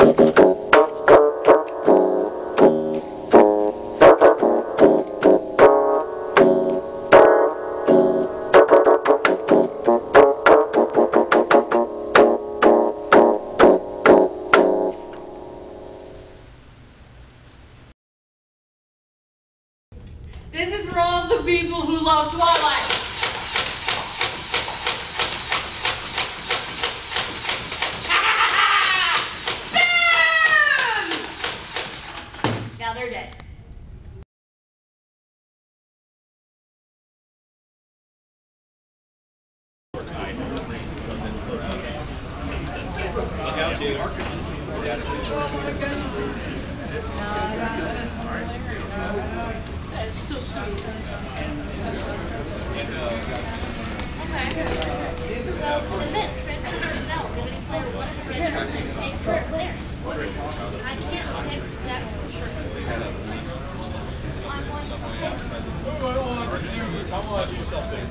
This is for all the people who love Twilight. Boom! Now they're dead. That is so sweet. Okay. So, event, transfer personnel, limiting player 100% take players. I can't pick exact shirts. I want to do something.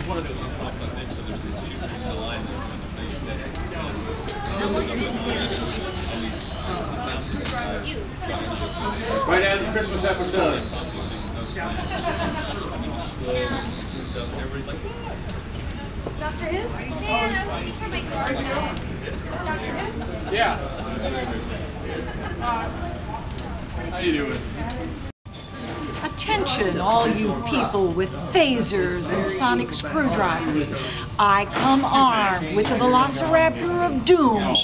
One of those popped up next, so there's the line there. Right out of the Christmas episode. Doctor Who? Man, I was looking for my card now. Doctor Who? Yeah. How you doing? Attention, all you people with phasers and sonic screwdrivers. I come armed with the Velociraptor of Doom.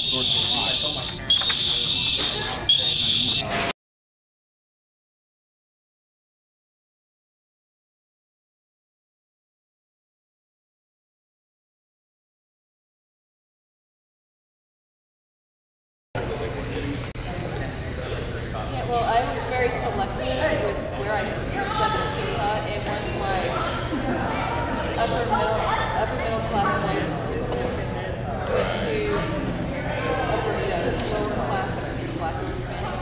Well, I was very selective with where I studied taught, and once my upper middle class players in school went to lower class Black and Hispanic,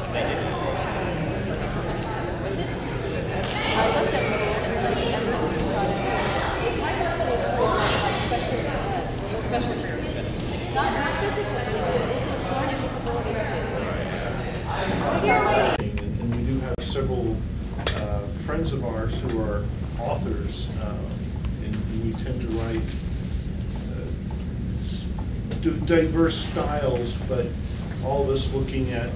with it, I left that school and studied substitute taught in private schools for special needs, not physically, but it's with learning disability kids. Dear lady. And we do have several friends of ours who are authors, and we tend to write diverse styles, but all of us looking at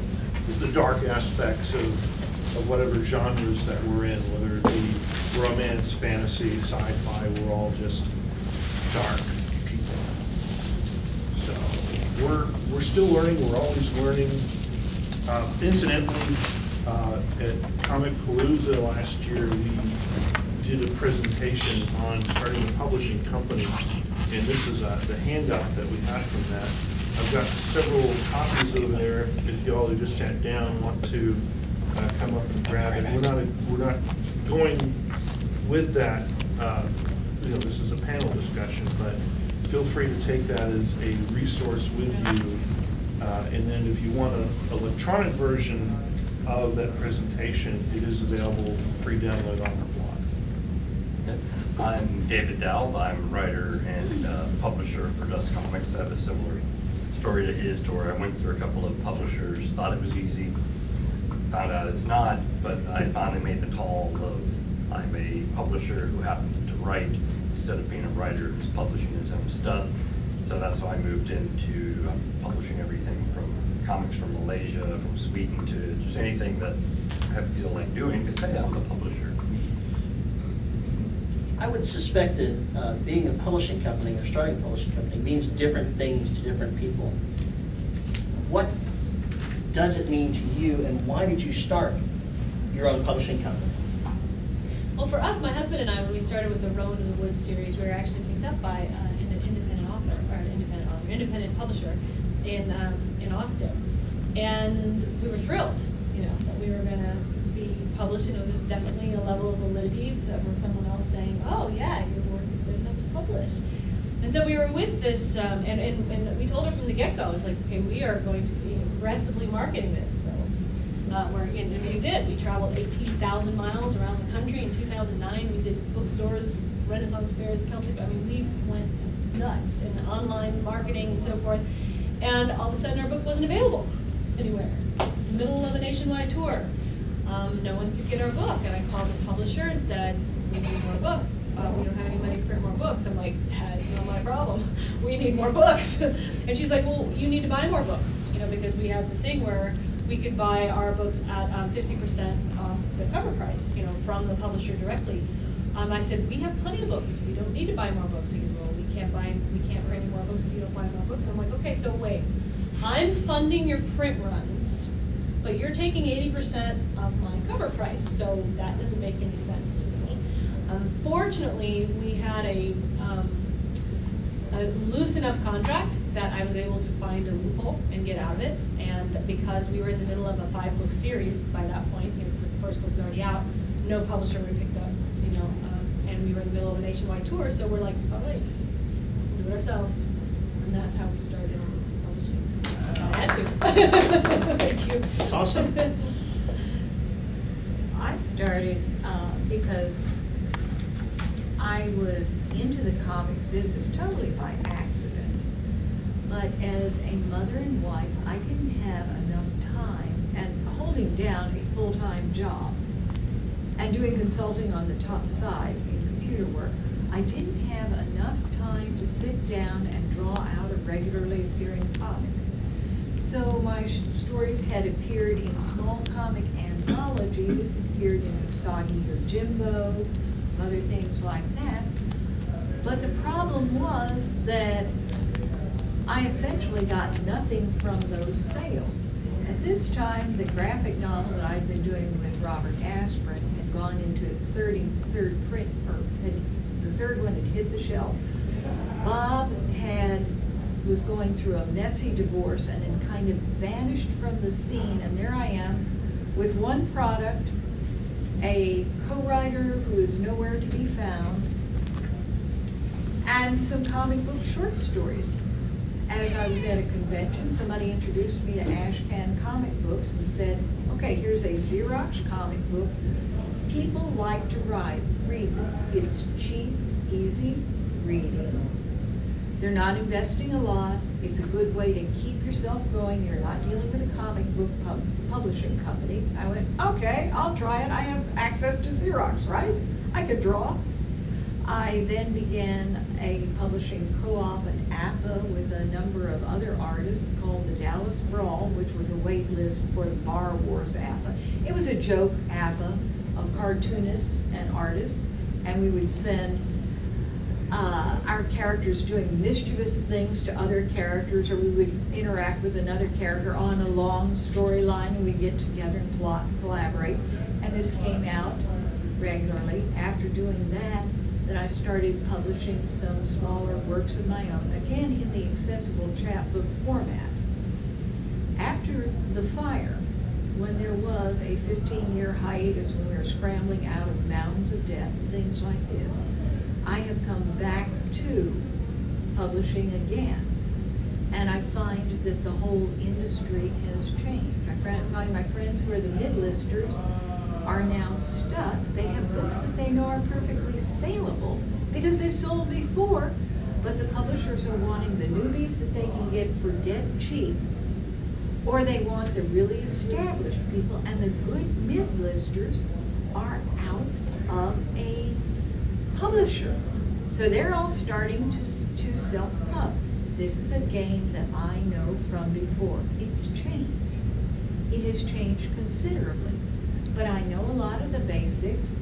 the dark aspects of whatever genres that we're in, whether it be romance, fantasy, sci-fi. We're all just dark people. So we're still learning. We're always learning. Incidentally, at Comic Palooza last year, we did a presentation on starting a publishing company, and this is the handout that we had from that. I've got several copies over there. If you all who just sat down want to come up and grab it, we're not going with that. This is a panel discussion, but feel free to take that as a resource with you. And then if you want an electronic version of that presentation, it is available for free download on our blog. Okay. I'm David Dowd. I'm a writer and publisher for Dust Comics. I have a similar story to his story. I went through a couple of publishers, thought it was easy, found out it's not, but I finally made the call of I'm a publisher who happens to write instead of being a writer who's publishing his own stuff. So that's why I moved into publishing everything from comics from Malaysia, from Sweden, to just anything that I feel like doing, because hey, I'm the publisher. I would suspect that being a publishing company or starting a publishing company means different things to different people. What does it mean to you, and why did you start your own publishing company? Well, for us, my husband and I, when we started with the Rowan in the Woods series, we were actually picked up by an independent publisher in Austin, and we were thrilled, that we were going to be published. There's definitely a level of validity that was someone else saying, "Oh yeah, your work is good enough to publish." And so we were with this, and we told her from the get-go, it's like, okay, we are going to be aggressively marketing this. So And we did. We traveled 18,000 miles around the country. In 2009, we did bookstores, Renaissance fairs, Celtic. I mean, we went nuts in online marketing and so forth. And all of a sudden, our book wasn't available anywhere. In the middle of a nationwide tour, no one could get our book. And I called the publisher and said, "We need more books. We don't have any money to print more books." I'm like, "That's not my problem. We need more books." And she's like, "Well, you need to buy more books, because we had the thing where we could buy our books at 50% off the cover price, from the publisher directly." I said, "We have plenty of books. We don't need to buy more books." He goes, "Well, we can't print any more books if you don't buy more books." I'm like, "Okay, so wait, I'm funding your print runs, but you're taking 80% of my cover price, so that doesn't make any sense to me." Fortunately, we had a loose enough contract that I was able to find a loophole and get out of it. And because we were in the middle of a 5-book series by that point, the first book's already out, no publisher would have picked up, and we were in the middle of a nationwide tour, so we're like, all right, we'll do it ourselves. And that's how we started publishing. I had to. Thank you. That's awesome. I started because I was into the comics business totally by accident. But as a mother and wife, I didn't have enough time, and holding down a full-time job and doing consulting on the top side in computer work, I didn't have enough time to sit down and draw out a regularly appearing comic. So my stories had appeared in small comic anthologies, appeared in Usagi Yojimbo, some other things like that. But the problem was that I essentially got nothing from those sales. At this time, the graphic novel that I'd been doing with Robert Asprin had gone into its third print, or the third one had hit the shelves. Bob was going through a messy divorce and then kind of vanished from the scene, and there I am with one product, a co-writer who is nowhere to be found, and some comic book short stories. As I was at a convention, somebody introduced me to Ashcan Comic Books and said, "Okay, here's a Xerox comic book. People like to read this. It's cheap, easy reading. They're not investing a lot. It's a good way to keep yourself going. You're not dealing with a comic book publishing company." I went, "Okay, I'll try it. I have access to Xerox, right? I could draw." I then began a publishing co-op at APA with a number of other artists called the Dallas Brawl, which was a wait list for the Bar Wars APA. It was a joke APA of cartoonists and artists, and we would send our characters doing mischievous things to other characters, or we would interact with another character on a long storyline, and we'd get together and plot and collaborate. And this came out regularly. After doing that, then I started publishing some smaller works of my own, again in the accessible chapbook format. After the fire, when there was a 15-year hiatus when we were scrambling out of mountains of debt and things like this, I have come back to publishing again. And I find that the whole industry has changed. I find my friends who are the mid-listers are now stuck. They have books that they know are perfectly saleable because they've sold before, but the publishers are wanting the newbies that they can get for dead cheap, or they want the really established people, and the good mid-listers are out of a publisher. So they're all starting to self-pub. This is a game that I know from before. It's changed. It has changed considerably. But I know a lot of the basics.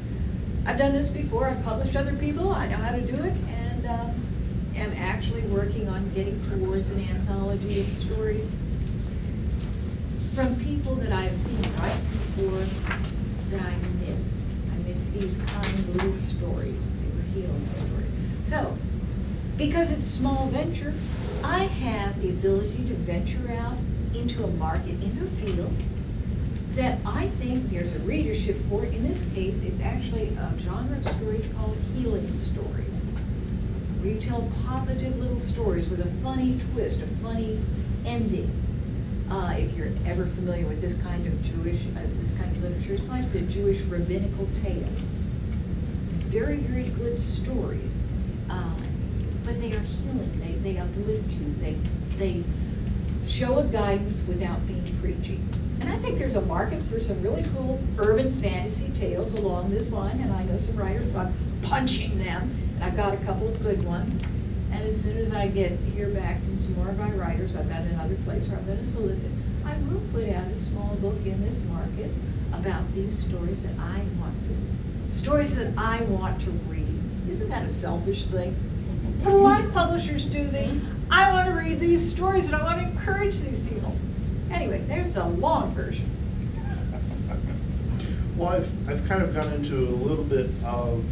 I've done this before. I've published other people. I know how to do it, and am actually working on getting towards an anthology of stories from people that I've seen right before that I miss. I miss these kind little stories. They were healing stories. So, because it's a small venture, I have the ability to venture out into a market, into a field that I think there's a readership for. In this case, it's actually a genre of stories called healing stories, where you tell positive little stories with a funny twist, a funny ending. If you're ever familiar with this kind of literature, it's like the Jewish rabbinical tales. Very, very good stories, but they are healing. They uplift you. They show a guidance without being preachy. And I think there's a market for some really cool urban fantasy tales along this line, and I know some writers, so I'm punching them, and I've got a couple of good ones. And as soon as I hear back from some more of my writers, I've got another place where I'm going to solicit. I will put out a small book in this market about these stories that I want to read. Isn't that a selfish thing? But a lot of publishers do think, I want to read these stories and I want to encourage these people. Anyway, there's the long version. Well, I've kind of gone into a little bit of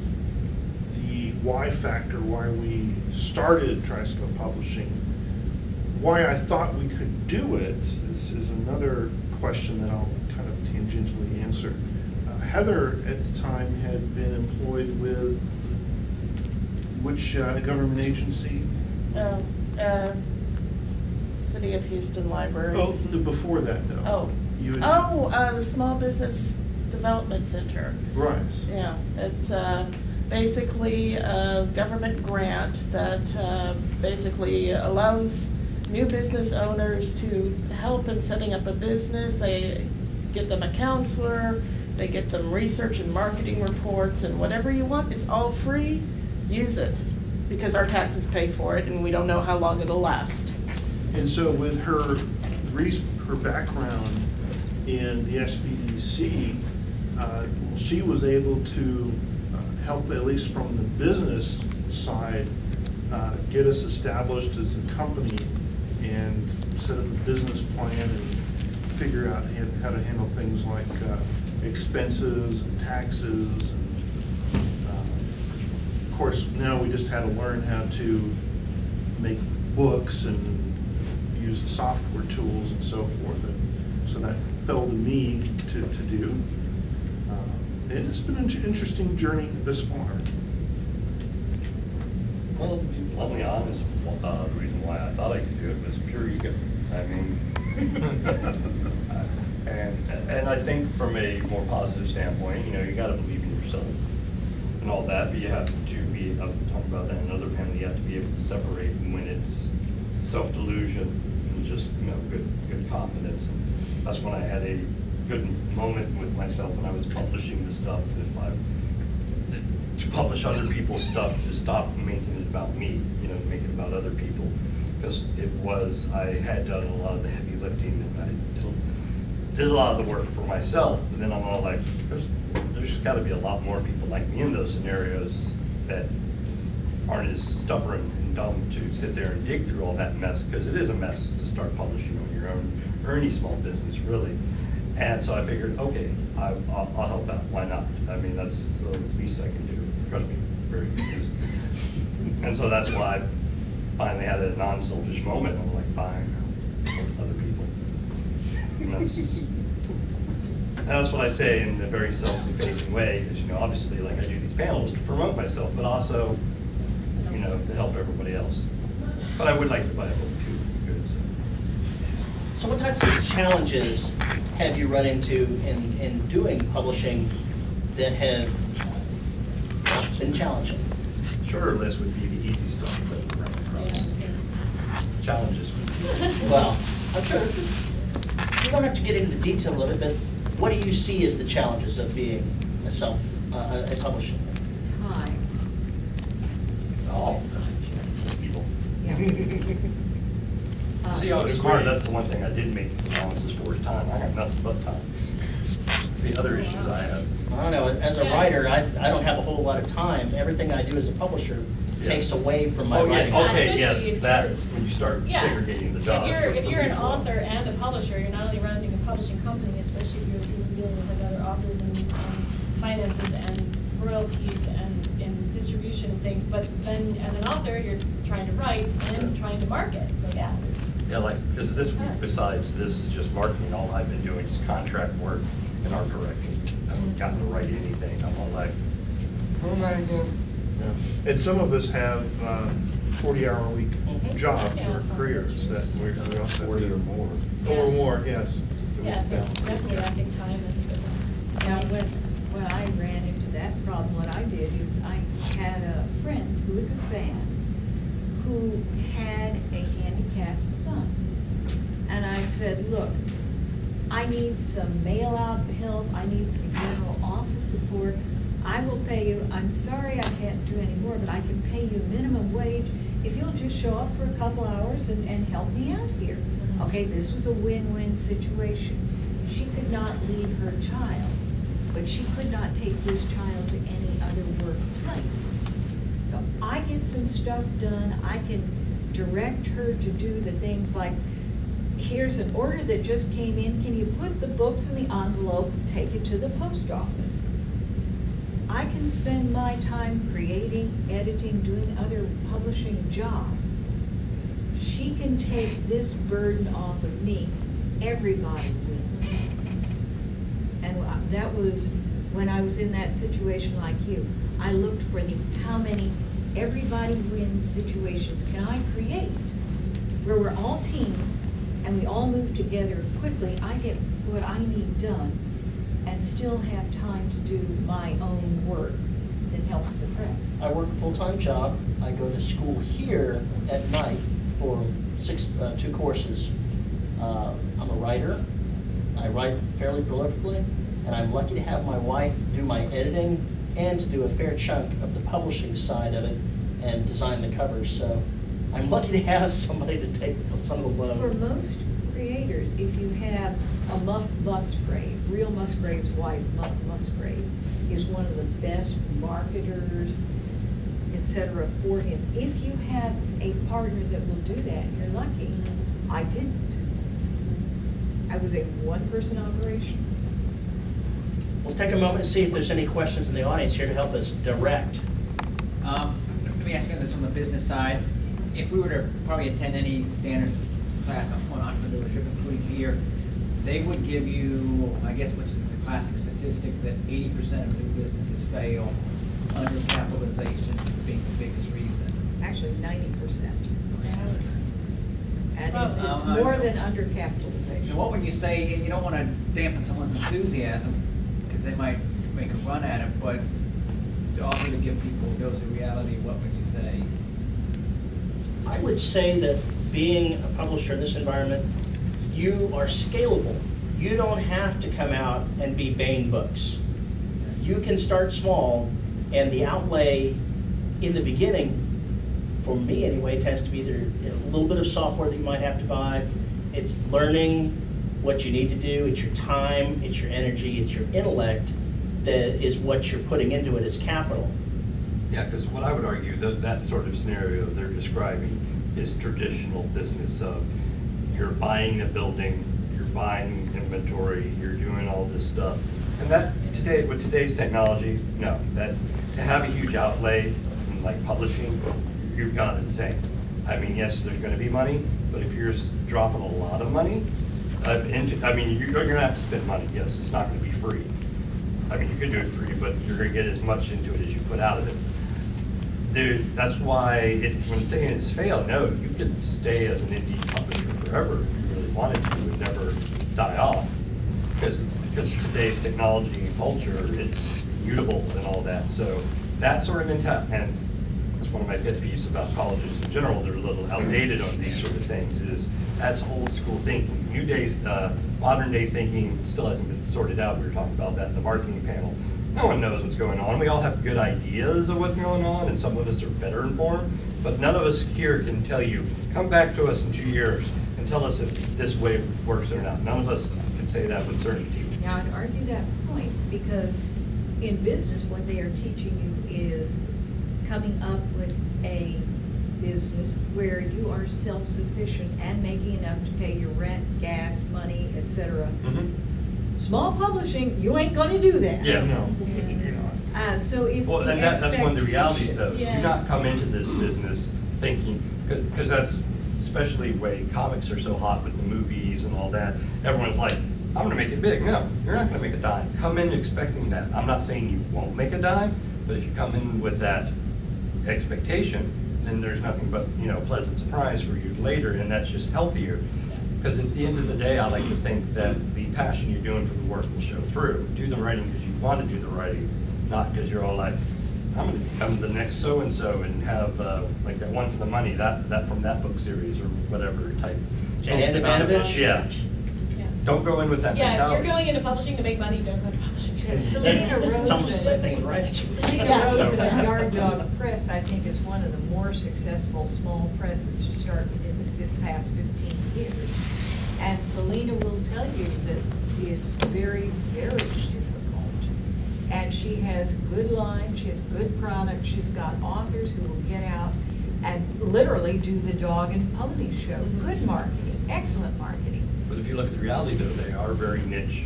the why factor, why we started Triscope Publishing. Why I thought we could do it is another question that I'll kind of tangentially answer. Heather, at the time, had been employed with which government agency? City of Houston Libraries. Oh, before that, though. The Small Business Development Center. Right. Yeah, it's basically a government grant that basically allows new business owners to help in setting up a business. They get them a counselor, they get them research and marketing reports, and whatever you want, it's all free. Use it, because our taxes pay for it, and we don't know how long it'll last. And so with her background in the SBDC, she was able to help, at least from the business side, get us established as a company and set up a business plan and figure out how to handle things like expenses and taxes. Of course, now we just had to learn how to make books and use the software tools and so forth. And so that fell to me to do. It's been an interesting journey this far. Well, to be bluntly honest, the reason why I thought I could do it was pure ego. I mean, and I think from a more positive standpoint, you got to believe in yourself and all that, but you have to be, I'll talk about that in another panel, you have to be able to separate when it's self-delusion and just, good confidence. And that's when I had a good moment with myself when I was publishing the stuff. To publish other people's stuff, to stop making it about me, make it about other people. Because I had done a lot of the heavy lifting, and I did a lot of the work for myself, but then I'm all like, there's got to be a lot more people like me in those scenarios that aren't as stubborn and dumb to sit there and dig through all that mess, because it is a mess to start publishing on your own, or any small business, really. And so I figured, okay, I'll help out. Why not? I mean, that's the least I can do. Trust me, very easy. And so that's why I finally had a non-selfish moment. I'm like, fine, I'll help other people. And that's what I say in a very self-effacing way, because obviously, like, I do these panels to promote myself, but also, to help everybody else. But I would like to buy a book too, if you could. So what types of challenges have you run into in doing publishing that have been challenging? Shorter list would be the easy stuff, but challenges would be. Well, I'm sure you don't have to get into the detail of it, but what do you see as the challenges of being a publisher? Time. All people. Yeah. See, it's hard. That's the one thing I did make allowances for is time. I got nothing but time. It's the other issues I have. I don't know. As a writer, I don't have a whole lot of time. Everything I do as a publisher takes away from my writing. Okay, Yeah, yes, that, when you start segregating the jobs. If you're an author and a publisher, you're not only running a publishing company, especially if you're dealing with other authors and finances and royalties and distribution and things, but then as an author, you're trying to write and trying to market, so yeah. Yeah, because this week, besides this is just marketing, all I've been doing is contract work in art direction. I haven't gotten to write anything. I'm all like, oh my God. Yeah. And some of us have 40-hour week jobs or careers that we also have to. more. Or more, yes. Yeah, so definitely, I think time is a good one. Now, when I ran into that problem, what I did is I had a friend who was a fan who had a handicapped son. And I said, look, I need some mail-out help, I need some general office support. I will pay you, I'm sorry I can't do any more, but I can pay you minimum wage if you'll just show up for a couple hours and help me out here. Okay, this was a win-win situation. She could not leave her child, but she could not take this child to any other workplace. So I get some stuff done, I can direct her to do the things like, here's an order that just came in, can you put the books in the envelope, take it to the post office? I can spend my time creating, editing, doing other publishing jobs. She can take this burden off of me. Everybody wins. And that was when I was in that situation like you. I looked for how many everybody wins situations can I create where we're all teams and we all move together quickly. I get what I need done and still have time to do my own work that helps the press. I work a full-time job. I go to school here at night for 2 courses. I'm a writer. I write fairly prolifically, and I'm lucky to have my wife do my editing and to do a fair chunk of the publishing side of it and design the covers. So I'm lucky to have somebody to take some of the load. For most creators, if you have a Muff Musgrave, Real Musgrave's wife, Muff Musgrave, is one of the best marketers, etc. for him. If you have a partner that will do that, you're lucky. I didn't. I was a one-person operation. Let's take a moment and see if there's any questions in the audience here to help us direct. Let me ask you this from the business side. If we were to probably attend any standard class on entrepreneurship, including here, they would give you, I guess, which is the classic statistic, that 80% of new businesses fail, undercapitalization being the biggest reason. Actually, 90%. And it's Well, more than undercapitalization. So what would you say, you don't want to dampen someone's enthusiasm, because they might make a run at it, but to offer to give people a dose of reality, what would you say? I would say that being a publisher in this environment, you are scalable. You don't have to come out and be Bain Books. You can start small, and the outlay in the beginning, for me anyway, tends to be either a little bit of software that you might have to buy. It's learning what you need to do. It's your time, it's your energy, it's your intellect that is what you're putting into it as capital. Yeah, because what I would argue, that sort of scenario they're describing is traditional business of you're buying a building, you're buying inventory, you're doing all this stuff. And that today, with today's technology, no, that's, to have a huge outlay in like publishing, you've got it insane. I mean, yes, there's gonna be money, but if you're dropping a lot of money, I mean, you're gonna have to spend money, yes, it's not gonna be free. I mean, you could do it free, but you're gonna get as much into it as you put out of it. Dude, that's why when saying it's failed, no, you could stay as an indie publisher forever if you really wanted to. It would never die off because today's technology and culture, it's mutable and all that. So that sort of mentality, and that's one of my pet peeves about colleges in general. They're a little outdated on these sort of things. Is that's old school thinking. New days, modern day thinking still hasn't been sorted out. We were talking about that in the marketing panel. No one knows what's going on. We all have good ideas of what's going on, and some of us are better informed, but none of us here can tell you, come back to us in 2 years and tell us if this way works or not. None of us can say that with certainty. Now, I'd argue that point because in business, what they are teaching you is coming up with a business where you are self-sufficient and making enough to pay your rent, gas, money, etc. Small publishing, you ain't gonna do that. Yeah. No, you're not. So it's Well, and that's one of the realities though. Yeah. Do not come into this business thinking, because that's especially the way comics are so hot with the movies and all that. Everyone's like, I'm gonna make it big. No, you're not gonna make a dime. Come in expecting that. I'm not saying you won't make a dime, but if you come in with that expectation, then there's nothing but, you know, pleasant surprise for you later, and that's just healthier. Because at the end of the day, I like to think that the passion you're doing for the work will show through. Do the writing because you want to do the writing, not because you're all like, I'm going to become the next so-and-so and have, like that one for the money, that from that book series or whatever type. And Ivanovich? Yeah. Yeah. Don't go in with that Yeah, if mentality. you're going into publishing to make money, don't go into publishing. Yeah, Selena It's almost the same Rosen, thing with writing. Selena Yeah. Rosen at Yard Dog Press, I think, is one of the more successful small presses to start within the past 15 years. And Selena will tell you that it's very, very difficult. And she has good lines, she has good product, she's got authors who will get out and literally do the dog and pony show. Good marketing, excellent marketing. But if you look at the reality though, they are very niche,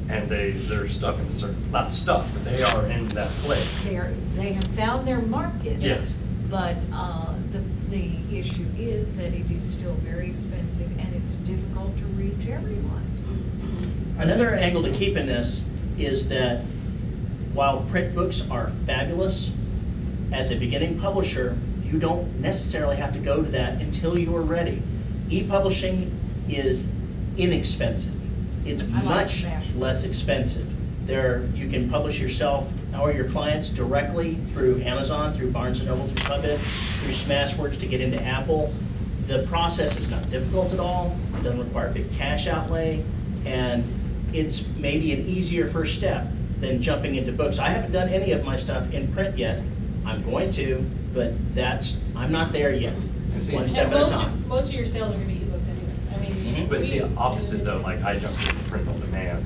and they're stuck in a certain, not stuck, but they are in that place. They have found their market. Yes. But the issue is that it is still very expensive and it's difficult to reach everyone. Another angle to keep in this is that while print books are fabulous, as a beginning publisher, you don't necessarily have to go to that until you are ready. E-publishing is inexpensive. It's I like much Smash. less expensive. You can publish yourself or your clients directly through Amazon, through Barnes & Noble, through PubMed, through Smashwords to get into Apple. The process is not difficult at all. It doesn't require a big cash outlay, and it's maybe an easier first step than jumping into books. I haven't done any of my stuff in print yet. I'm going to, but I'm not there yet. One step And at a time. most of your sales are gonna be ebooks anyway. I mean. But see, we- opposite though, like I jumped into print on demand,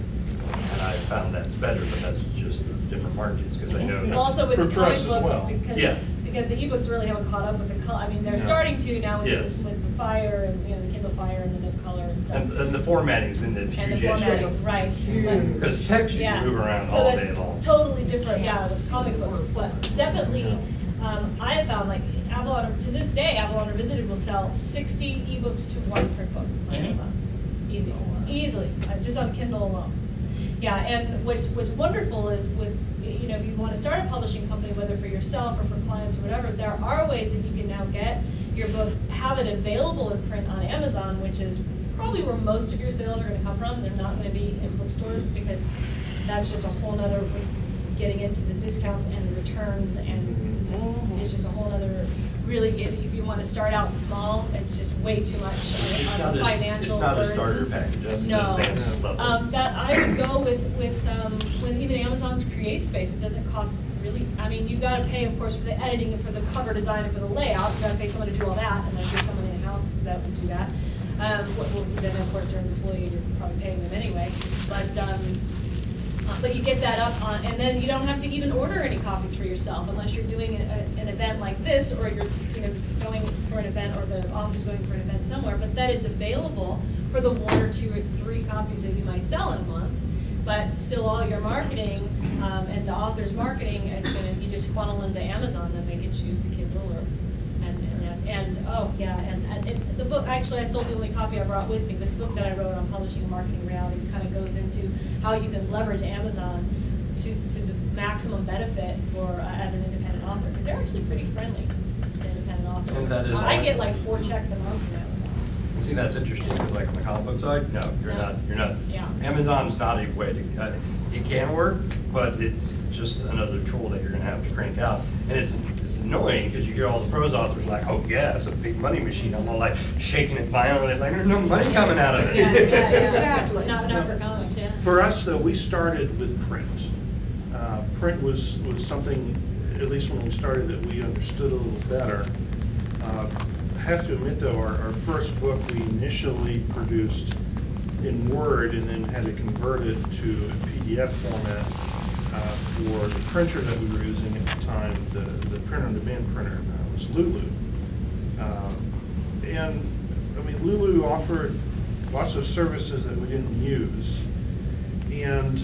and I found that's better, but that's just different markets, because I know that. Also with For the comic press as books, well. Yeah. because the ebooks really haven't caught up with the color. I mean, they're No. starting to now with Yes. with the Fire and, you know, the Kindle Fire and the Nook Color and stuff. And the formatting's been the And huge the issue. formatting's right. But- Because text you Yeah. can move around So all that's day long. totally different, yeah, with comic books, but definitely, I have found like Avalon, to this day, Avalon Revisited will sell 60 ebooks to one print book on Mhm. Amazon. Easily, just on Kindle alone. Yeah, and what's wonderful is with, you know, if you want to start a publishing company, whether for yourself or for clients or whatever, there are ways that you can now get your book, have it available in print on Amazon, which is probably where most of your sales are going to come from. They're not going to be in bookstores because that's just a whole nother, getting into the discounts and the returns, and it's just a whole nother, really, if you want to start out small, it's just way too much It's on not the a, financial it's not a burden. starter package, that's an No. advanced level. That I would go with even Amazon's Create Space. It doesn't cost really, I mean, you've got to pay, of course, for the editing and for the cover design and for the layout. You've got to pay someone to do all that, and then there's someone in-house that would do that. Then, of course, they're an employee, you're probably paying them anyway. But you get that up on, and then you don't have to even order any copies for yourself unless you're doing an event like this, or you're, you know, going for an event, or the author's going for an event somewhere. But that it's available for the 1 or 2 or 3 copies that you might sell in a month. But still, all your marketing and the author's marketing is you just funnel into Amazon, and they can choose the Kindle or. And the book, actually, I sold the only copy I brought with me, but the book that I wrote on publishing and marketing realities kind of goes into how you can leverage Amazon to the maximum benefit for as an independent author, because they're actually pretty friendly to independent authors. And that is I all- get like 4 checks a month from Amazon. And see, that's interesting, because like on the comic book side, no, you're No. not. Yeah. Amazon's not a way to, it can work, but it's just another tool that you're gonna have to crank out. And it's annoying, because you hear all the prose authors like, oh yeah, it's a big money machine. I'm all like shaking it violently, like there's no money coming out of it. Yeah. Exactly. Not for comics, yeah. For us, though, we started with print. Print was something, at least when we started, that we understood a little better. I have to admit, though, our first book we initially produced in Word and then had to convert it to a PDF format for the printer that we were using at the time. The print-on-demand printer was Lulu. And, I mean, Lulu offered lots of services that we didn't use. And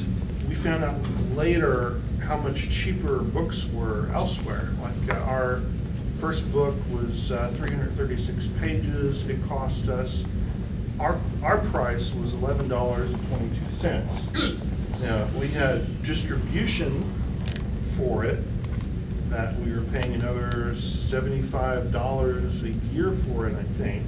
we found out later how much cheaper books were elsewhere. Like our first book was 336 pages. It cost us, our price was $11.22. Now, we had distribution for it, that we were paying another $75 a year for it, I think.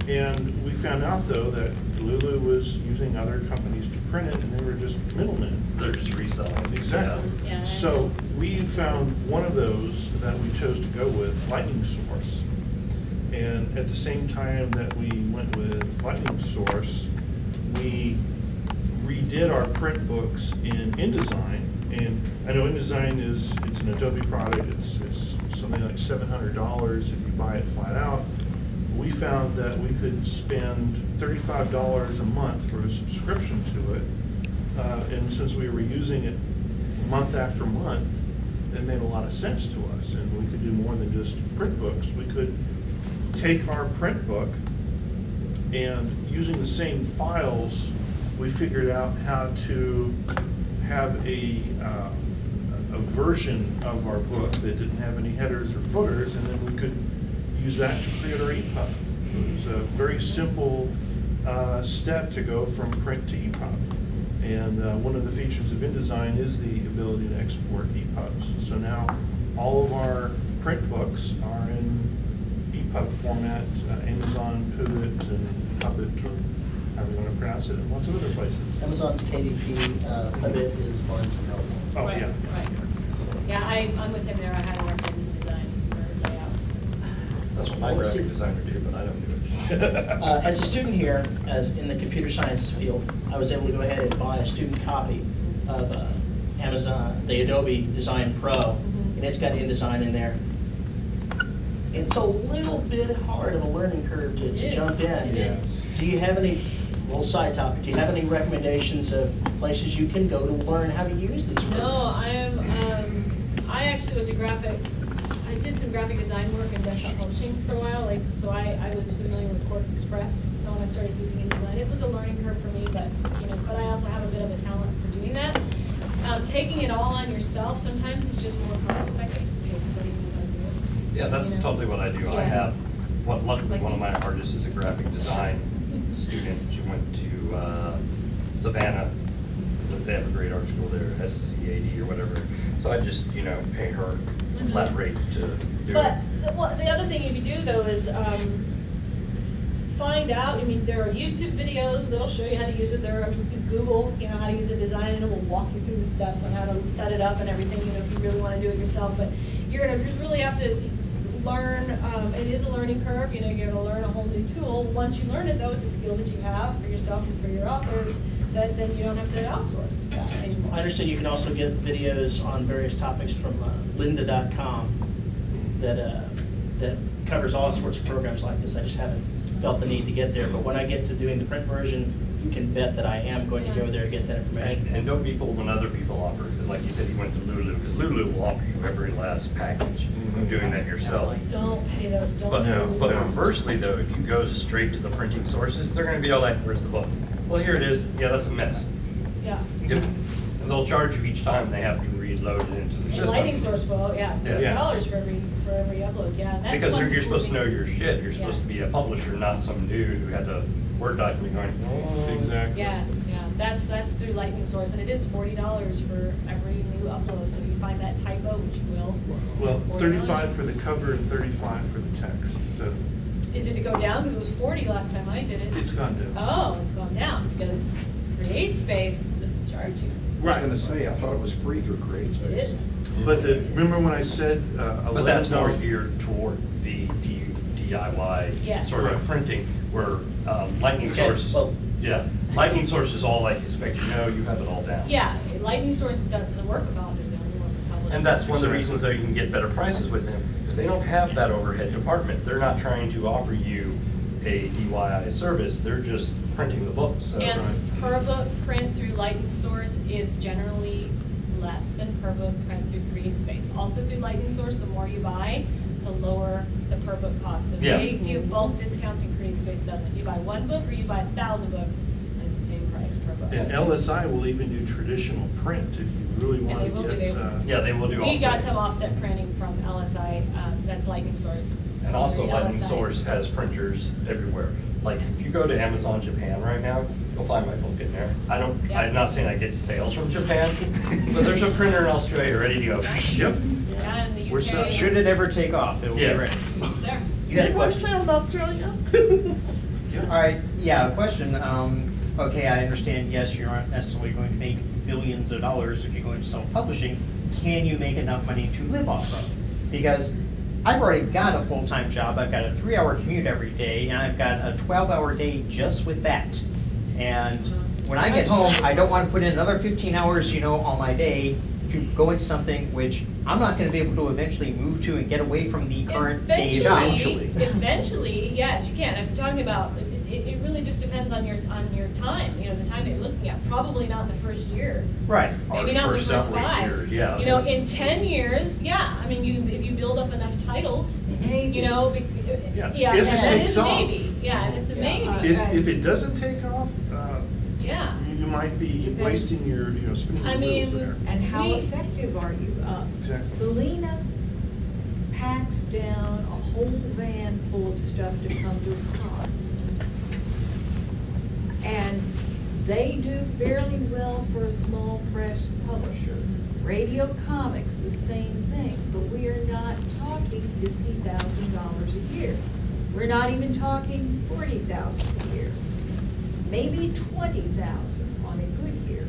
And we found out, though, that Lulu was using other companies to print it, and they were just middlemen. They're just reselling. Exactly. Yeah. So we found one of those that we chose to go with, Lightning Source. And at the same time that we went with Lightning Source, we redid our print books in InDesign. And I know InDesign it's an Adobe product. It's something like $700 if you buy it flat out. We found that we could spend $35 a month for a subscription to it. And since we were using it month after month, it made a lot of sense to us. And we could do more than just print books. We could take our print book and using the same files, we figured out how to have a version of our book that didn't have any headers or footers, and then we could use that to create our EPUB. It was a very simple step to go from print to EPUB. And one of the features of InDesign is the ability to export EPUBs. So now all of our print books are in EPUB format, Amazon, Pivot, and Puppet, or however you want to pronounce it, and lots of other places. Amazon's KDP, Pivot is Barnes & Noble. Oh, Right, yeah. right. Yeah, I'm with him there. I highly recommend design for layout. That's what my Well, see- graphic designer do, but I don't do it. As a student here, as in the computer science field, I was able to go ahead and buy a student copy of Amazon, the Adobe Design Pro, and it's got InDesign in there. It's a little bit hard of a learning curve to It is. jump in. It is. Do you have any, little side topic, do you have any recommendations of places you can go to learn how to use these programs? No, I actually was I did some graphic design work in desktop publishing for a while, so I was familiar with Quark Express. So when I started using InDesign, it was a learning curve for me, but I also have a bit of a talent for doing that. Taking it all on yourself sometimes is just more cost effective to pay somebody who's going to do it. Yeah, that's totally what I do. I have, luckily, one of my artists is a graphic design student. She went to Savannah. They have a great art school there, SCAD or whatever. So I just, pay her a flat rate to do it. But the other thing you could do though is find out, there are YouTube videos that'll show you how to use it. You can Google, how to use a design, and it will walk you through the steps on how to set it up and everything, if you really want to do it yourself. But you're going to just really have to learn, it is a learning curve, you're going to learn a whole new tool. Once you learn it though, it's a skill that you have for yourself and for your authors, that then you don't have to outsource that anymore. I understand you can also get videos on various topics from lynda.com that covers all sorts of programs like this. I just haven't felt the need to get there, but when I get to doing the print version, you can bet that I am going to go there and get that information. And don't be fooled when other people offer, because like you said, you went to Lulu, because Lulu will offer you every last package of doing that yourself. Don't pay those, don't But, pay but those. firstly though, if you go straight to the printing sources, they're gonna be all like, where's the book? Well, here it is. Yeah, that's a mess. Yeah. Yep. And they'll charge you each time they have to reload it into their And system. Lightning Source will, Yeah. $50 for every upload, yeah. That's Because one you're supposed to know cool your shit. You're supposed to be a publisher, not some dude who had a Word document going, oh. Exactly. Yeah, that's through Lightning Source, and it is $40 for every new upload, so if you find that typo, which you will. Well, $40. 35 for the cover and 35 for the text, so Did it go down, because it was 40 last time I did it? it's gone down. Oh, it's gone down, because CreateSpace doesn't charge you. I was gonna say, I thought it was free through CreateSpace. It is. But remember when I said But that's more $11? geared toward the DIY Yes. sort of printing, where Lightning Okay, Source, well- Lightning Source is all like expect you know, you have it all down. Yeah, Lightning Source doesn't work with authors, they only work with publishers. And that's one of the reasons though you can get better prices with them, because they don't have that overhead department. They're not trying to offer you a DIY service, they're just printing the books, so. And per book print through Lightning Source is generally less than per book print through CreateSpace. Also through Lightning Source, the more you buy, the lower the per book cost. So Yeah. they do bulk discounts and CreateSpace doesn't. You buy one book or you buy 1,000 books, and it's the same price per book. And LSI will even do traditional print if you really want they will to do get. it. Yeah, they will do We got offset. some offset printing from LSI, that's Lightning Source. And also Through Lightning LSI. Source has printers everywhere. Like if you go to Amazon Japan right now, you'll find my book in there. Yeah. I'm not saying I get sales from Japan, but there's a printer in Australia ready to go. Yep. Yeah, UK. We're so- Should it ever take off, it will be Yes. ready. It's there. You had a Want to question? sail in Australia? All right, yeah, a question. Okay, I understand, yes, you aren't necessarily going to make billions of dollars if you're going to self-publishing. Can you make enough money to live off of? Because I've already got a full-time job. I've got a 3-hour commute every day, and I've got a 12-hour day just with that. And when I get home, I don't want to put in another 15 hours, on my day to go into something which I'm not going to be able to eventually move to and get away from the current day job. Eventually, yes, you can. If you're talking about, it really just depends on your time, the time that you're looking at. Probably not in the first year. Right. Maybe not in the first several 5. years, yeah. In 10 years, yeah. I mean, if you build up enough titles, Maybe. Yeah, yeah, if it and takes it's a off. maybe. Yeah, and it's a maybe. If it doesn't take off, Yeah. you might be wasting your, spinning I your wheels mean, there. And how We- effective are you? Exactly. Selena packs down a whole van full of stuff to come to a con. And they do fairly well for a small press publisher. Radio Comics, the same thing, but we are not talking $50,000 a year. We're not even talking $40,000 a year. Maybe $20,000 on a good year.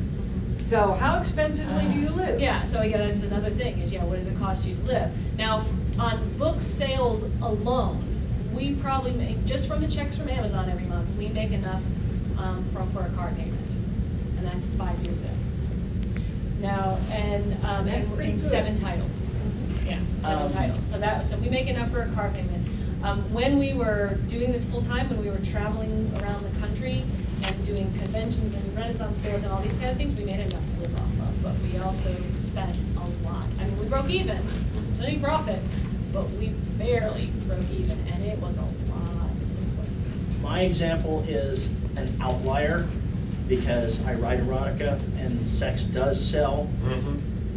So how expensively do you live? Yeah, so again, that's another thing, is, what does it cost you to live? Now, on book sales alone, we probably make, just from the checks from Amazon every month, we make enough for a car payment, and that's 5 years in. Now, and That's pretty and good. 7 titles. Yeah, 7 titles. So we make enough for a car payment. When we were doing this full time, when we were traveling around the country and doing conventions and Renaissance fairs and all these kind of things, we made enough to live off of. But we also spent a lot. I mean, we broke even, so any profit, but we barely broke even, and it was a lot. My example is an outlier because I write erotica and sex does sell.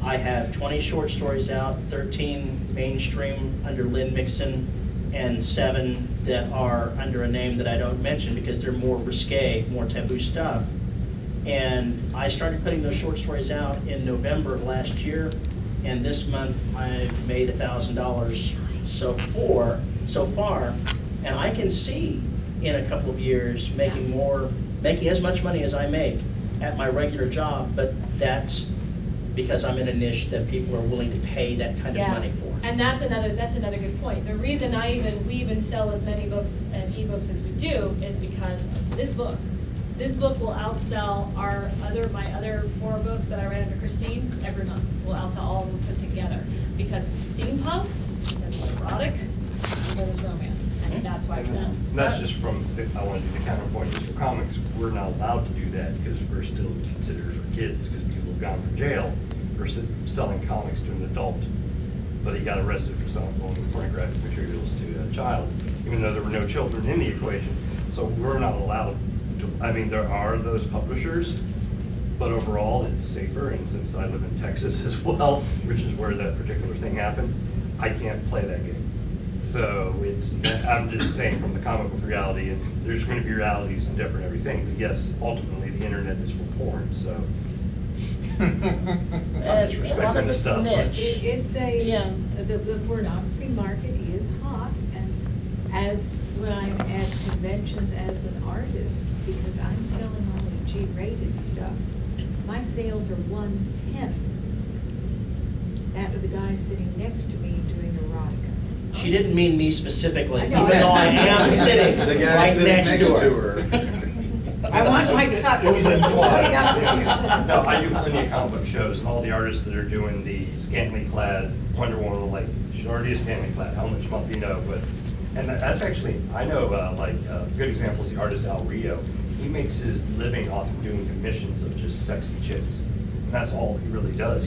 I have 20 short stories out, 13 mainstream under Lynn Mixon, and 7 that are under a name that I don't mention because they're more risque, more taboo stuff. And I started putting those short stories out in November of last year, and this month I've made $1,000 so far, and I can see in a couple of years making as much money as I make at my regular job, but that's because I'm in a niche that people are willing to pay that kind of money for. And that's another good point. The reason we even sell as many books and ebooks as we do is because of this book. This book will outsell my other 4 books that I read under Christine every month. Will outsell all of them put together because it's steampunk, because it's erotic, because it's romance, and that's why it sells. And that's just I want to do the counterpoint, just for comics, we're not allowed to do that because we're still considered for kids, because people have gone from jail for selling comics to an adult. But he got arrested for selling pornographic materials to a child, even though there were no children in the equation. So we're not allowed to, there are those publishers, but overall it's safer, and since I live in Texas as well, which is where that particular thing happened, I can't play that game. So I'm just saying from the comic book reality, and there's going to be realities and different everything, but yes, ultimately the internet is for porn, so. I'm just A lot respecting of the it's stuff. niche. The pornography market is hot, and as when I'm at conventions as an artist, because I'm selling only G-rated stuff, my sales are 1/10 that of the guy sitting next to me doing erotica. She didn't mean me specifically, I even know. though I am sitting The guy right sitting next to her. I want my cut. It was implied. No, I do plenty of comic book shows, and all the artists that are doing the scantily clad Wonder Woman, like, she already is scantily clad, how much month you know, but, and that's actually, I know, a good example is the artist Al Rio. He makes his living off of doing commissions of just sexy chicks, and that's all he really does.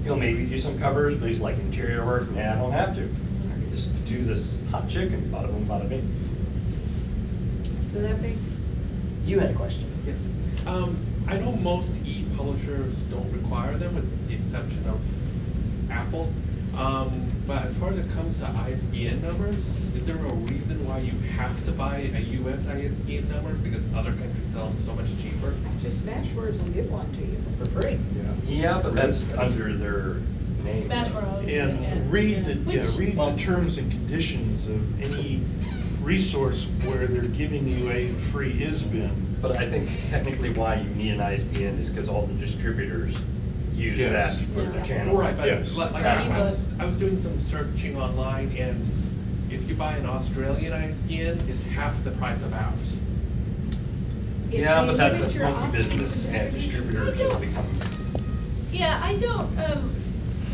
He'll maybe do some covers, but he's like interior work, I don't have to. I can just do this hot chick and bada boom, bada bing. So that makes. You had a question. Yes. I know most e-publishers don't require them, with the exception of Apple. But as far as it comes to ISBN numbers, is there a reason why you have to buy a US ISBN number because other countries sell them so much cheaper? Just Smashwords will give one to you for free. Yeah, but that's under their name. Smashword owns it, And read the, Which- read the terms and conditions of any resource where they're giving you a free ISBN. But I think technically why you need an ISBN is because all the distributors use Yes. that for their channel. Right, but Yes. like That's I was doing some searching online, and if you buy an Australian ISBN, it's half the price of ours. It Yeah, may but that's limit a your monkey options. business and distributors will become, Yeah, I don't,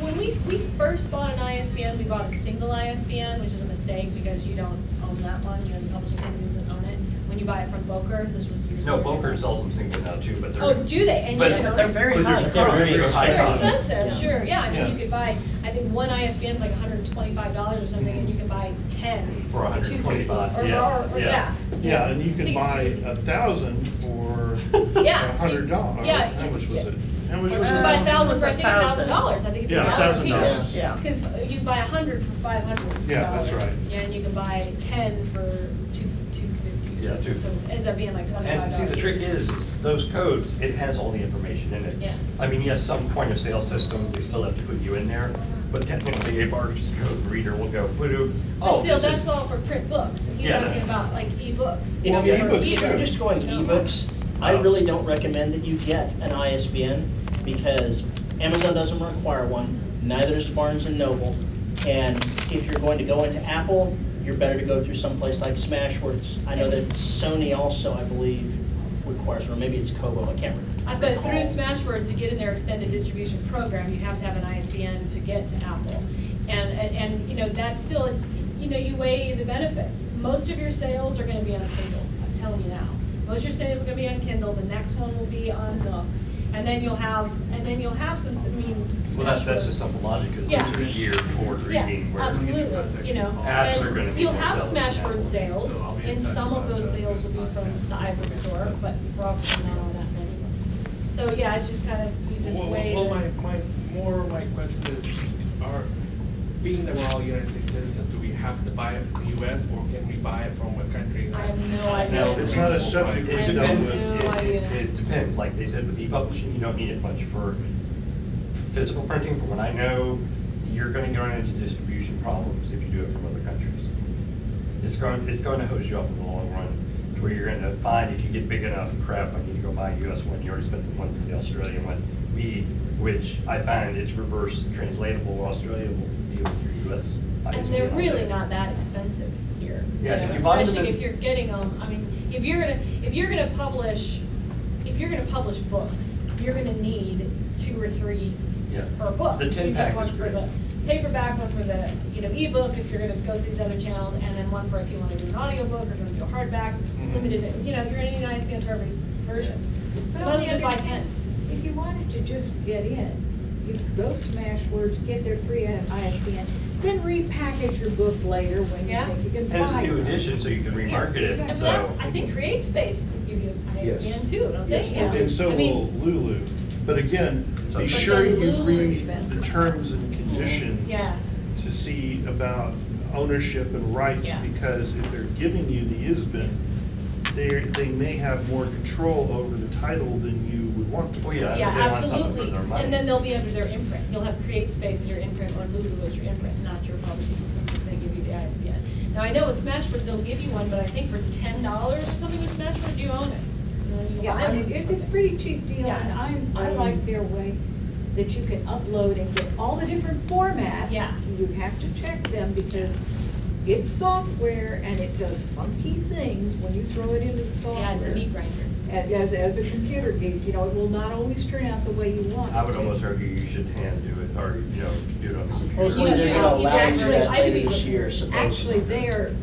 when we first bought an ISBN, we bought a single ISBN, which is a mistake because you don't own that one, and the publishing company doesn't own it. When you buy it from Boker, this was years ago. no, Boker sells them single now too, but they're. Oh, do they? And But you don't- They're very But high. they're They're very very high. They're expensive. expensive, sure, yeah, I mean, Yeah. you could buy, I think one ISBN is like $125 or something, and you can buy 10. For $125, or yeah, or, yeah. Yeah, and you can I think it's buy huge. 1,000 for Yeah. $100. Yeah. How much was it? How much was You it? can buy 1,000 for, I It think, was $1,000, I think it's Yeah, $1,000. Yeah. Because you buy 100 for $500. Yeah, that's right. Yeah, and you can buy 10 for $250. Yeah, So it ends up being like $25. And see, the trick is those codes, it has all the information in it. Yeah. I mean, yes, some point of sale systems, they still have to put you in there, but technically a barcode reader will go, But oh, still, this that's is. all for print books. He's Yeah. asking about like ebooks. If Well, you're, ebooks if you're too. just going ebooks, I really don't recommend that you get an ISBN because Amazon doesn't require one, neither does Barnes and Noble. And if you're going to go into Apple, you're better to go through someplace like Smashwords. I know that Sony also, I believe, requires, or maybe it's Kobo, I can't I recall. bet through Smashwords, to get in their extended distribution program, you have to have an ISBN to get to Apple. And you know, that's still, it's, you know, you weigh the benefits. Most of your sales are gonna be on Kindle, I'm telling you now. Most of your sales are gonna be on Kindle, the next one will be on Nook. And then you'll have some, I mean, Well, that's Smashwords. just simple logic, because Yeah. those are geared toward Yeah, reading. where absolutely, you know. Apps and are gonna be you'll more have selling Smashword than sales, So I'll be in and touch some of about those that. sales will be from the iBook store, but probably not all that many. So, yeah, it's just kind of, you just weigh. Well, the- my question is, being that we're all United States citizens, do we have to buy it from the US, or can we buy it from what country? I have no idea. It's not a subject I It have depends, no idea. it depends, like they said with e-publishing, you don't need it much for physical printing, from what I know, you're gonna run into distribution problems if you do it from other countries. It's going to hose you up in the long run, to where you're gonna find, if you get big enough, crap, I need to go buy a US one, you already spent the one for the Australian one. Which I find it's reverse translatable, Australia will deal with your US ISBN. And they're on really there. not that expensive here. Yeah, You know, if you buy them especially in- if you're getting them, I mean, if you're gonna publish books, you're gonna need 2 or 3 Yeah. per book. The 10 You pack need one is for great. the paperback, one for the, you know, ebook, if you're gonna go through these other channels, and then one for if you wanna do an audiobook, or gonna do a hardback, limited, you know, you're gonna need an ISBN for every version. But Most on the just buy other 10. hand, if you wanted to just get in, you could go Smashwords, get their free ISBN, then repackage your book later when you Yeah. think you can buy And it's a new one. edition, so you can Yes, remarket it, exactly. And so. that, I think CreateSpace would give you an Yes. ISBN too, don't they? Yes, Yeah. And so I mean, will Lulu. But again, It's be okay. sure But then you Lulu read expensive. the terms and conditions Yeah. to see about ownership and rights, Yeah. because if they're giving you the ISBN, they may have more control over the title than you would want to. Well, yeah. Yeah, if they want something for absolutely. their money. And then they'll be under their imprint. You'll have CreateSpace as your imprint or Lulu as your imprint, not your publishing company if they give you the ISBN. Now, I know with Smashwords, they'll give you one, but I think for $10 or something with Smashwords, you own it. And then you Yeah, buy I mean, it. it's a pretty cheap deal, Yeah, and it's- I like their way that you can upload and get all the different formats. Yeah. You have to check them because it's software and it does funky things when you throw it into the software. Yeah, it's a meat grinder. And as a computer geek, you know, it will not always turn out the way you want. I would almost argue you should hand do it, or, you know, do it on the computer. Supposedly they're Yeah, gonna you allow you actually- that I do later it this with- year, supposedly. Actually,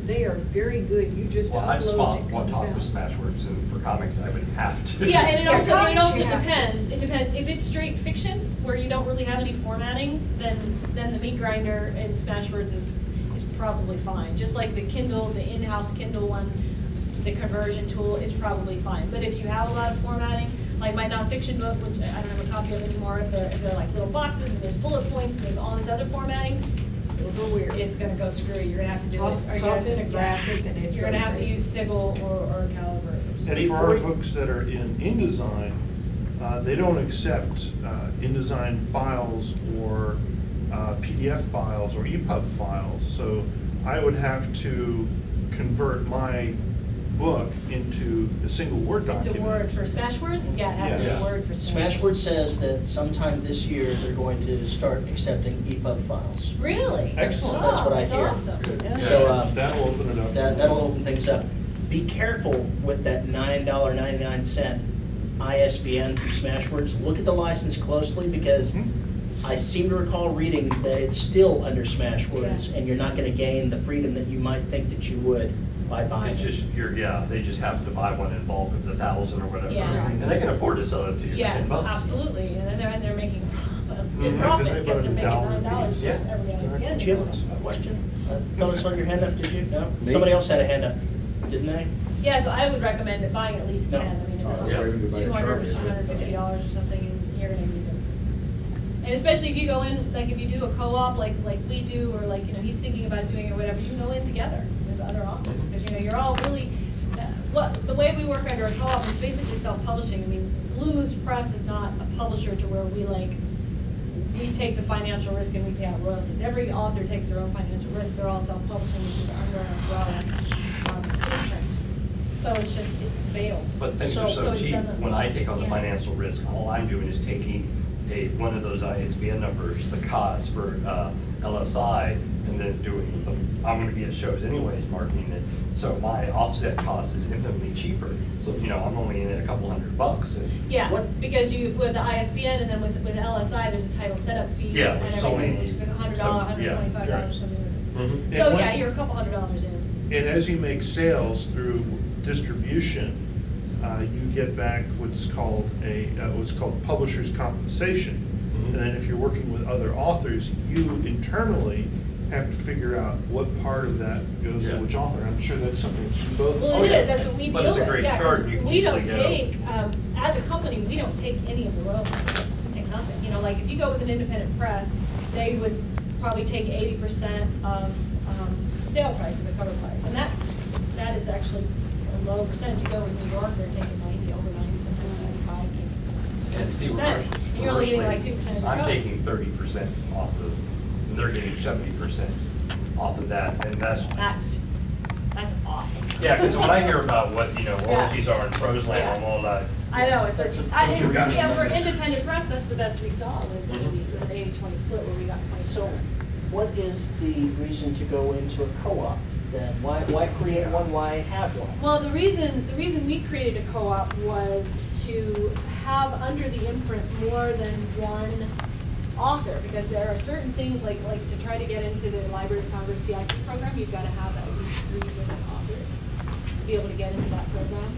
they are very good. You just Well, I've upload and it talked comes with out. Smashwords, and for comics, I would have to. Yeah, and it Yeah, also, comics you have to. depends. It depends. If it's straight fiction, where you don't really have any formatting, then the meat grinder in Smashwords is probably fine. Just like the Kindle, the in-house Kindle one, the conversion tool is probably fine. But if you have a lot of formatting, like my nonfiction book, which I don't have a copy of anymore, if they're like little boxes and there's bullet points and there's all this other formatting, It'll go weird. it's gonna go screwy. You're gonna have to do Toss- it. Or you're toss gonna- in a graphic and it You're gonna goes have to crazy. use Sigil or Calibre or something. And for our books that are in InDesign, they don't accept InDesign files or PDF files or EPUB files. So I would have to convert my book into a single Word document. Into Word for Smashwords? Yeah, it has to Yeah. be Word for Smashwords. Smashword says that sometime this year, they're going to start accepting EPUB files. Really? Excellent. That's what I that's hear. awesome. Yeah, So, that'll open it up. That'll open things up. Be careful with that $9.99 ISBN for Smashwords. Look at the license closely, because I seem to recall reading that it's still under Smashwords, Yeah. and you're not gonna gain the freedom that you might think that you would by buying It's it. just, they just happen to buy one in bulk of the 1,000 or whatever. Yeah. And they can afford to sell it to you for Yeah, $10. absolutely, and they're making a good Mhm. profit, 'Cause they because they're bought making a dollar $9 apiece. for Yeah. every ISBN. Jim, a question? I thought I saw your hand up, did you? No? Somebody else had a hand up, didn't they? Yeah, so I would recommend buying at least No. 10, I mean, it's Oh, yeah, even if I $200 or charge it. $250 or something, and you're gonna need them. And especially if you go in, like if you do a co-op like we do, or like, he's thinking about doing it or whatever, you can go in together with other authors, because, you're all really, the way we work under a co-op is basically self-publishing. I mean, Blue Moose Press is not a publisher to where we take the financial risk and we pay out royalties. Every author takes their own financial risk. They're all self-publishing, which is under an umbrella imprint. So it's veiled. But things So- are so so it cheap, doesn't- when I take on the yeah. financial risk, all I'm doing is taking one of those ISBN numbers, the cost for LSI, and then I'm gonna be at shows anyways, marketing it, so my offset cost is infinitely cheaper. So, I'm only in it a couple $100. And Yeah, What- because with the ISBN and then with LSI, there's a title setup fee Yeah, and which is everything, only which is like $100, some- yeah. $125, something like Mhm. that. So, And yeah, when- you're a couple $100 in. And as you make sales through distribution, you get back what's called publisher's compensation. Mhm. And then if you're working with other authors, you internally have to figure out what part of that goes to Yeah. which author. I'm sure that's something you both. Well, it is, that's what we deal But with. it's a great Yeah, 'cause chart, and you can we don't easily get take, as a company, we don't take any of the royalties, we take nothing. Like if you go with an independent press, they would probably take 80% of sale price of the cover price. And that is actually a low percentage. You go with New York, they're taking 90, over 90, sometimes 95. And see, Percent. And you're only getting like 2% of your I'm profit. taking 30% off and they're getting 70% off of that, and that's awesome. yeah, because when I hear about what, royalties are in prose land, Yeah. I'm all like. I know, it's That's such, a- those are good yeah, for numbers. independent press, that's the best we saw, was Mhm. an 80-20 split where we got 20%. So what is the reason to go into a co-op then? Why create one, why have one? Well, the reason we created a co-op was to have under the imprint more than one author, because there are certain things like to try to get into the Library of Congress CIP program, you've got to have at least 3 different authors to be able to get into that program.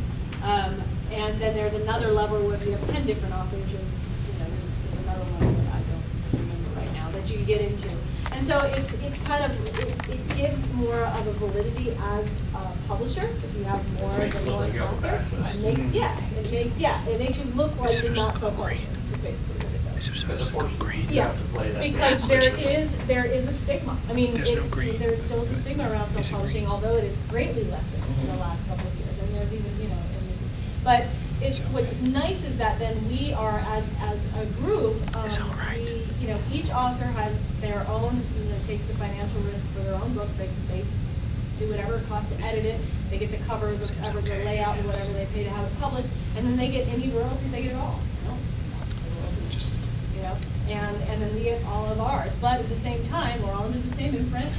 And then there's another level where if you have 10 different authors, there's another level that I don't remember right now that you get into. And so it's kind of, it gives more of a validity as a publisher if you have more Makes than it look one like you have a author. backlist. Yes, it makes you look like you're not self-publishing, is basically what it does. Because unfortunately, you Yeah, have to play that. because there is a stigma. I mean, there still is a stigma around self-publishing, although it is greatly lessened in the last couple of years. And there's even, but what's nice is that then we are, as a group, each author has their own, takes the financial risk for their own books. They do whatever it costs to edit it. They get the cover, the layout, and whatever they pay to have it published, and then they get any royalties, they get it all. And then we get all of ours. But at the same time, we're all under the same imprint.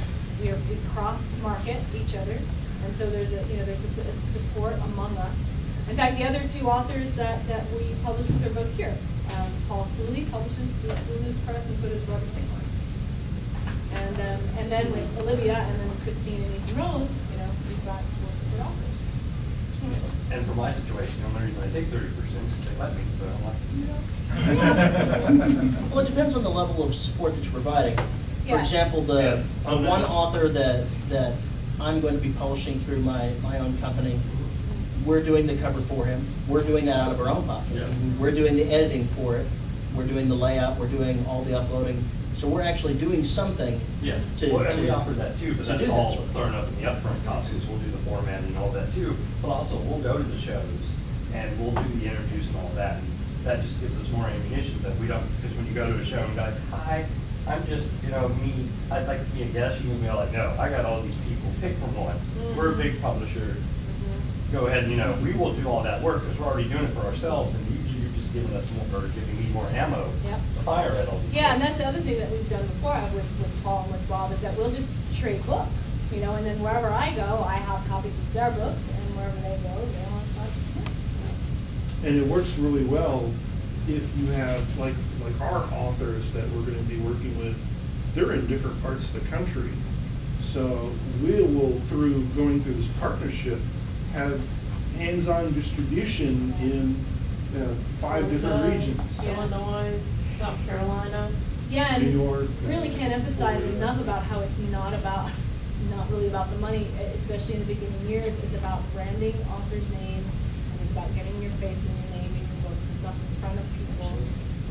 We cross-market each other, and so there's a support among us. In fact, the other 2 authors that we publish with are both here. Paul Cooley publishes with Blue Moose Press, and so does Robert Sicklines. And then with Olivia and then Christine and Ethan Rose, we've got 4 separate authors. And for my situation, the only reason I take 30% is they let me, so I'm like. Well, it depends on the level of support that you're providing. For Yes. example, the Yes. one author that I'm going to be publishing through my own company, we're doing the cover for him. We're doing that out of our own pocket. Yeah. We're doing the editing for it. We're doing the layout. We're doing all the uploading. So we're actually doing something. Yeah, To- well, and we to- offer that too, but to that's do all that. thrown up in the upfront costs, because we'll do the format and all that too. But also, we'll go to the shows and we'll do the interviews and all that. And that just gives us more ammunition that we don't, because when you go to a show and go, hi, I'm just, me, I'd like to be a guest, you can be like, no, I got all these people, pick from one. We're a big publisher. Go ahead and, we will do all that work, because we're already doing it for ourselves, and you're just giving us more, or giving me more ammo to fire at all these. Yeah, and that's the other thing that we've done before with Paul and with Bob, is that we'll just trade books, and then wherever I go, I have copies of their books, and wherever they go, they will have copies of mine. And it works really well if you have, like our authors that we're gonna be working with, they're in different parts of the country. So we will, through going through this partnership, have hands-on distribution in 5 different regions. Illinois, South Carolina. Yeah, and New York. really can't emphasize enough about how it's not really about the money, especially in the beginning years. It's about branding authors' names, and it's about getting your face and your name in your books and stuff in front of people.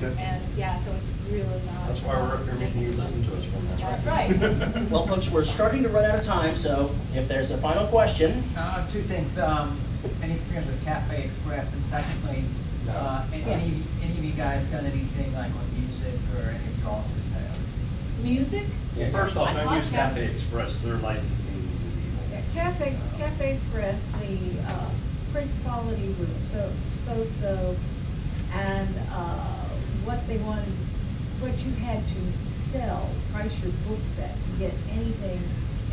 Definitely. And yeah, so it's really not. That's why we're up here making you listen to us from this. That's right. Well, folks, we're starting to run out of time, so if there's a final question. Two things, any experience with Cafe Express, and secondly, No. any of you guys done anything like with music or any of your authors have? Music? First off, I I use podcast. Cafe Express, their licensing is evil. Cafe Press, the print quality was so, and what they wanted, what you had to sell, price your books at to get anything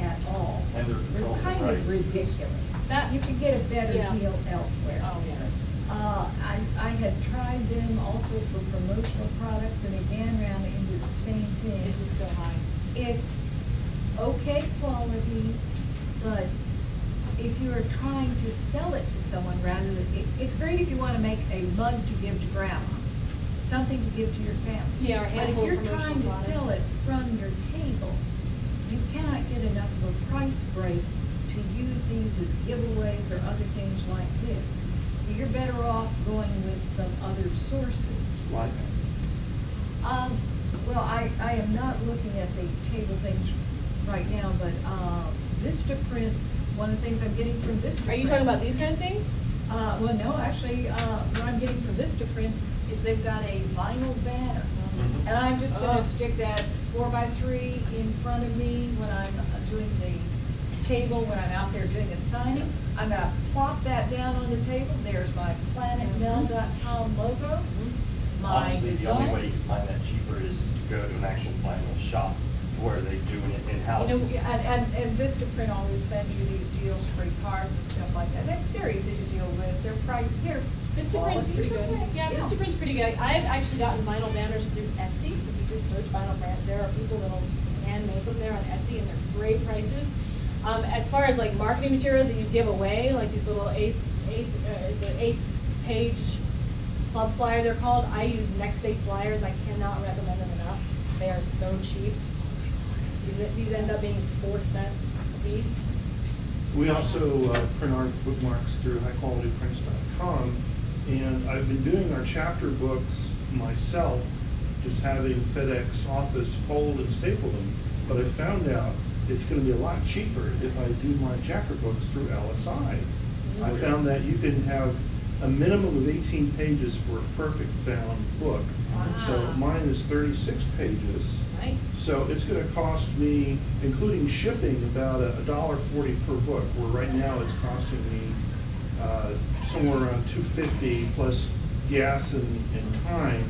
at all, And their was control kind price. of ridiculous. That- You could get a better Yeah. deal elsewhere. Oh, yeah. I had tried them also for promotional products, and again ran into the same thing. It's just so high. It's okay quality, but if you are trying to sell it to someone rather than, it's great if you want to make a mug to give to grandma, something to give to your family. Yeah, or a But if handful of you're promotional trying to products. sell it from your table, you cannot get enough of a price break to use these as giveaways or other things like this. So you're better off going with some other sources. Like, Well, I am not looking at the table things right now, but Vistaprint, one of the things I'm getting from Vistaprint. Are you talking about these kind of things? Well, no, actually, what I'm getting from Vistaprint is they've got a vinyl banner. Mhm. And I'm just Oh. gonna stick that 4x3 in front of me when I'm doing the table, when I'm out there doing a signing. I'm gonna plop that down on the table. There's my planetmail.com logo, my Honestly, the only way design. you can find that cheaper is to go to an actual vinyl shop where they're doing it in-house. And Vistaprint always sends you these deals, free cards and stuff like that. They're easy to deal with. They're Vistaprint's pretty good. okay. Yeah, Vistaprint's pretty good. I've actually gotten vinyl banners through Etsy. If you just search vinyl brand, there are people that'll hand make them there on Etsy, and they're great prices. As far as like marketing materials that you give away, like these little it's an 8-page club flyer they're called. I use Next Day flyers. I cannot recommend them enough. They are so cheap. These end up being 4 cents a piece. we also print our bookmarks through highqualityprints.com, and I've been doing our chapter books myself, just having FedEx office fold and staple them. But I found out it's gonna be a lot cheaper if I do my chapter books through LSI. I found that you can have a minimum of 18 pages for a perfect bound book. So Wow. mine is 36 pages. Nice. So it's gonna cost me, including shipping, about $1.40 per book, where right now it's costing me somewhere around $2.50 plus gas and time.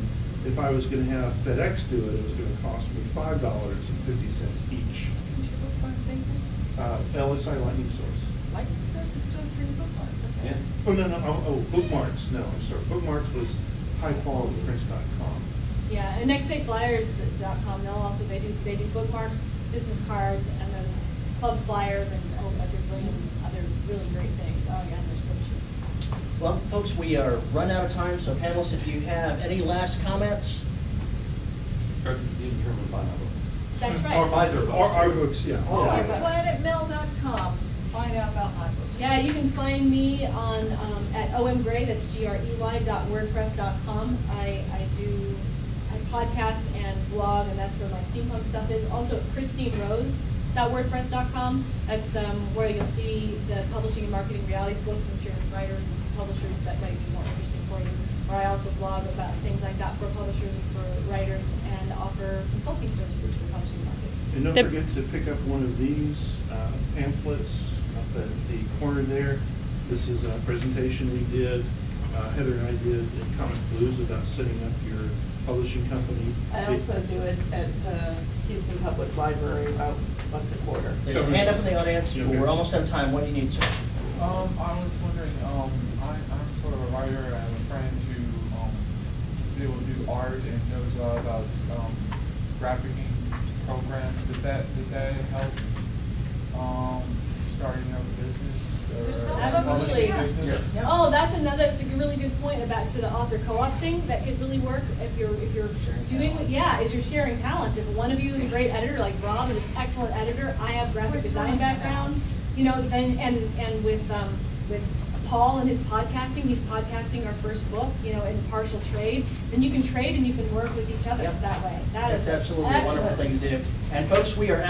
If I was gonna have FedEx do it, it was gonna cost me $5.50 each. Who's your bookmark maker? LSI Lightning Source. Lightning Source is still free bookmarks, okay? Yeah. Oh, no, bookmarks, no, I'm sorry, bookmarks was highqualityprints.com. Yeah, and nextdayflyers.com, they do bookmarks, business cards, and those club flyers, and a gazillion other really great things. Oh yeah, and they're so cheap. Well, folks, we are run out of time, so panelists, if you have any last comments? Or you determine to buy my book. That's right. Or buy their book. Our books, yeah. Or our Yeah. books. Planetmail.com, find out about my books. Yeah, you can find me on at omgray, that's grey.wordpress.com. I podcast and blog, and that's where my steampunk stuff is. Also, christinerose.wordpress.com. That's where you'll see the publishing and marketing realities books. I'm sure writers and publishers that might be more interesting for you. where I also blog about things like that for publishers and for writers, and offer consulting services for the publishing market. And don't forget to pick up one of these pamphlets up at the corner there. This is a presentation we did, Heather and I did in Comic Blues about setting up your publishing company. I also do it at Houston Public Library about once a quarter. There's a hand up in the audience, but we're almost out of time. What do you need, sir? I was wondering, I'm sort of a writer, and I have a friend who is able to do art and knows about graphicing programs. Does that help starting up a business or I've publishing actually, business? oh, that's a really good point back to the author co-op thing. That could really work if you're doing, is you're sharing talents. If one of you is a great editor, like Rob is an excellent editor, I have graphic design background, then and with Paul and his podcasting, he's podcasting our first book, in partial trade, then you can trade and you can work with each other that way. That's absolutely a wonderful thing to do. And folks, we are